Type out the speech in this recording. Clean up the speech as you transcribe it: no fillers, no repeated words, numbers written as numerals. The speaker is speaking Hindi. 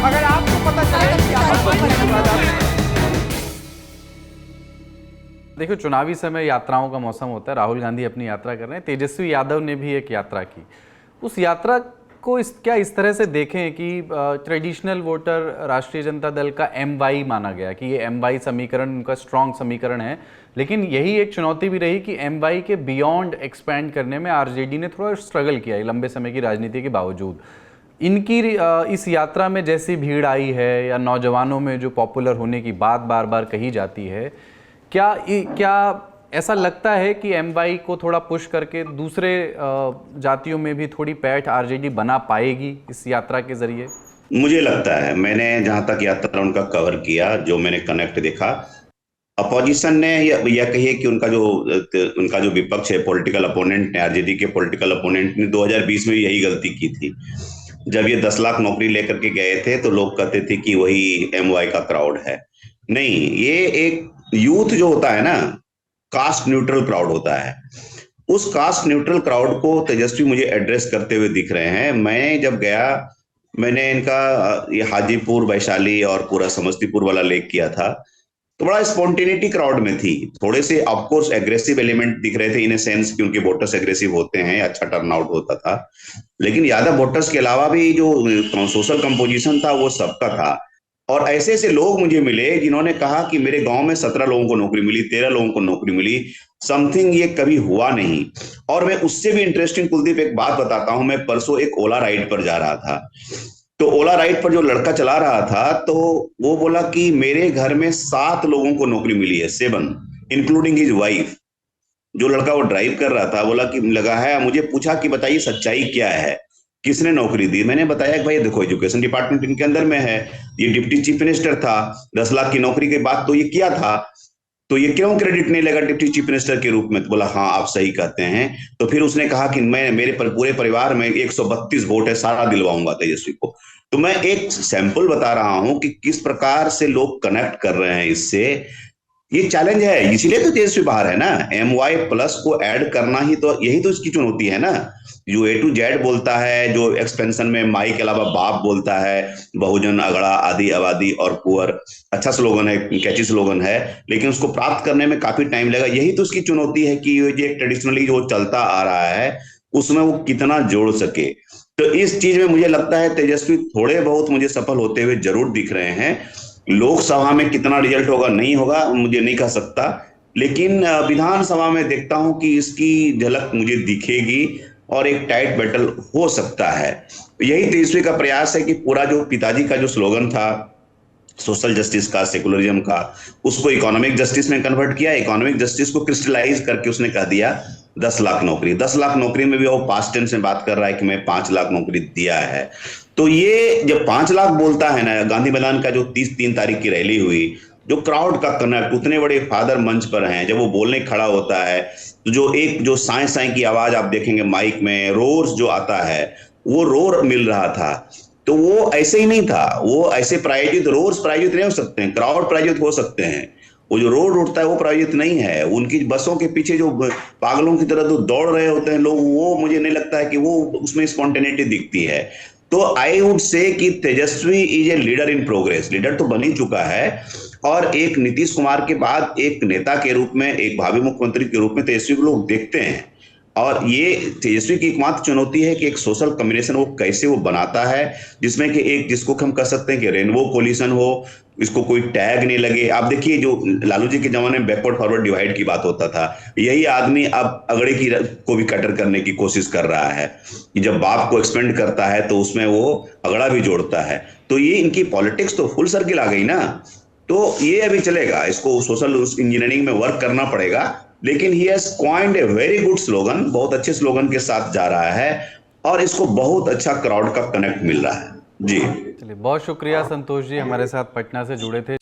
अगर आपको पता चले कि आप देखो, चुनावी समय यात्राओं का मौसम होता है। राहुल गांधी अपनी यात्रा कर रहे हैं, तेजस्वी यादव ने भी एक यात्रा की। उस यात्रा को क्या इस तरह से देखें कि ट्रेडिशनल वोटर राष्ट्रीय जनता दल का MY माना गया कि ये MY समीकरण उनका स्ट्रॉन्ग समीकरण है, लेकिन यही एक चुनौती भी रही कि MY के बियॉन्ड एक्सपैंड करने में RJD ने थोड़ा स्ट्रगल किया है लंबे समय की राजनीति के बावजूद। इनकी इस यात्रा में जैसी भीड़ आई है या नौजवानों में जो पॉपुलर होने की बात बार बार कही जाती है, क्या ऐसा लगता है कि MY को थोड़ा पुश करके दूसरे जातियों में भी थोड़ी पैठ RJD बना पाएगी इस यात्रा के जरिए? मुझे लगता है, मैंने जहां तक यात्रा उनका कवर किया, जो मैंने कनेक्ट देखा, अपोजिशन ने यह कहिए कि उनका जो विपक्ष है, पॉलिटिकल अपोनेंट ने, RJD के पॉलिटिकल अपोनेंट ने 2020 में यही गलती की थी। जब ये 10 लाख नौकरी लेकर के गए थे तो लोग कहते थे कि वही MY का क्राउड है। नहीं, ये एक यूथ जो होता है ना, कास्ट न्यूट्रल क्राउड होता है। उस कास्ट न्यूट्रल क्राउड को तेजस्वी मुझे एड्रेस करते हुए दिख रहे हैं। मैं जब गया, मैंने इनका ये हाजीपुर, वैशाली और पूरा समस्तीपुर वाला लेक किया था, तो बड़ा स्पॉन्टेनिटी क्राउड में थी। थोड़े से ऑफकोर्स एग्रेसिव एलिमेंट दिख रहे थे, इन ए सेंस कि उनके वोटर्स एग्रेसिव होते हैं, अच्छा टर्नआउट होता था। लेकिन यादव वोटर्स के अलावा भी जो सोशल कंपोजिशन था वो सबका था। और ऐसे ऐसे लोग मुझे मिले जिन्होंने कहा कि मेरे गांव में 17 लोगों को नौकरी मिली, 13 लोगों को नौकरी मिली, समथिंग ये कभी हुआ नहीं। और मैं उससे भी इंटरेस्टिंग, कुलदीप, एक बात बताता हूं। मैं परसों एक ओला राइड पर जा रहा था, तो ओला राइड पर जो लड़का चला रहा था, तो वो बोला कि मेरे घर में 7 लोगों को नौकरी मिली है, 7 इंक्लूडिंग हिज वाइफ। जो लड़का वो ड्राइव कर रहा था बोला कि लगा है, मुझे पूछा कि बताइए सच्चाई क्या है, किसने नौकरी दी। मैंने बताया कि भाई देखो, एजुकेशन डिपार्टमेंट इनके अंदर में है, ये डिप्टी चीफ मिनिस्टर था, 10 लाख की नौकरी के बाद तो ये किया था, तो ये क्यों क्रेडिट नहीं लेगा डिप्टी चीफ मिनिस्टर के रूप में। तो बोला हाँ आप सही कहते हैं। तो फिर उसने कहा कि मैं, मेरे पूरे परिवार में 132 वोट है, सारा दिलवाऊंगा तेजस्वी को। तो मैं एक सैंपल बता रहा हूं कि किस प्रकार से लोग कनेक्ट कर रहे हैं इससे। ये चैलेंज है, इसीलिए तो तेजस्वी बाहर है ना। MY प्लस को ऐड करना ही तो, यही तो इसकी चुनौती है ना। जो A to Z बोलता है, जो एक्सपेंशन में माई के अलावा बाप बोलता है, बहुजन, अगड़ा, आदि, आबादी और पुअर, अच्छा स्लोगन है, कैची स्लोगन है, लेकिन उसको प्राप्त करने में काफी टाइम लगेगा। यही तो उसकी चुनौती है कि ये ट्रेडिशनली जो चलता आ रहा है उसमें वो कितना जोड़ सके। तो इस चीज में मुझे लगता है तेजस्वी थोड़े बहुत मुझे सफल होते हुए जरूर दिख रहे हैं। लोकसभा में कितना रिजल्ट होगा नहीं होगा मुझे नहीं कह सकता, लेकिन विधानसभा में देखता हूं कि इसकी झलक मुझे दिखेगी और एक टाइट बैटल हो सकता है। यही तेजस्वी का प्रयास है कि पूरा जो पिताजी का जो स्लोगन था सोशल जस्टिस का, सेकुलरिज्म का, उसको इकोनॉमिक जस्टिस में कन्वर्ट किया। इकोनॉमिक जस्टिस को क्रिस्टलाइज करके उसने कह दिया 10 लाख नौकरी। 10 लाख नौकरी में भी वो पास्ट टेंस में बात कर रहा है कि मैं 5 लाख नौकरी दिया है। तो ये जब 5 लाख बोलता है ना, गांधी मैदान का जो 3 तारीख की रैली हुई, जो क्राउड का कनेक्ट, उतने बड़े फादर मंच पर हैं, जब वो बोलने खड़ा होता है तो जो साए साए की आवाज आप देखेंगे माइक में, रोर्स जो आता है, वो रोर मिल रहा था। तो वो ऐसे ही नहीं था, वो ऐसे प्रायोजित, रोर्स प्रायोजित नहीं हो सकते हैं, क्राउड प्रायोजित हो सकते हैं। वो जो रोड उठता है वो प्रायोजित नहीं है। उनकी बसों के पीछे जो पागलों की तरह जो दौड़ रहे होते हैं लोग, वो मुझे नहीं लगता है कि वो उसमें स्पॉन्टेनिटी दिखती है। तो आई वुड से कि Tejashwi is a leader in progress. Leader तो बन ही चुका है, और एक नीतीश कुमार के बाद एक नेता के रूप में, एक भावी मुख्यमंत्री के रूप में तेजस्वी को लोग देखते हैं। और ये तेजस्वी की एकमात्र चुनौती है कि एक सोशल कॉम्बिनेशन वो कैसे वो बनाता है, जिसमें कि एक, जिसको हम कह सकते हैं कि रेनबो कोलिशन हो, इसको कोई टैग नहीं लगे। आप देखिए, जो लालू जी के जमाने में बैकवर्ड फॉरवर्ड डिवाइड की बात होता था, यही आदमी अब अगड़े की को भी कटर करने की कोशिश कर रहा है कि जब बाप को एक्सपेंड करता है तो उसमें वो अगड़ा भी जोड़ता है। तो ये इनकी पॉलिटिक्स तो फुल सर्किल आ गई ना। तो ये अभी चलेगा, इसको सोशल इंजीनियरिंग में वर्क करना पड़ेगा। लेकिन he has coined a very good slogan, बहुत अच्छे स्लोगन के साथ जा रहा है, और इसको बहुत अच्छा क्राउड का कनेक्ट मिल रहा है। जी चलिए, बहुत शुक्रिया संतोष जी, हमारे साथ पटना से जुड़े थे।